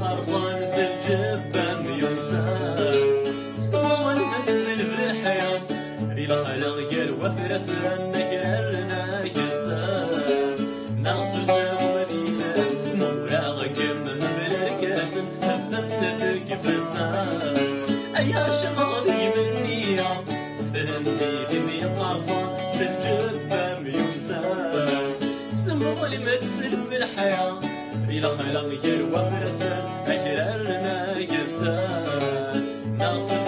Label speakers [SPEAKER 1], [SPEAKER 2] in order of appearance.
[SPEAKER 1] قرصان سجبة ميونسان اسطول نفسل بالحياة ذي الخلق يلوى فرسان نكررنا كسان ناصر سوالينا موراغ كم مبلركاس استنتك فسان أيا شغلي مني استهندي ذي قرصان سجبة ميونسان استمر متسل بالحياة ذي الخلق يلوى فرسان نكررنا كسان ناصر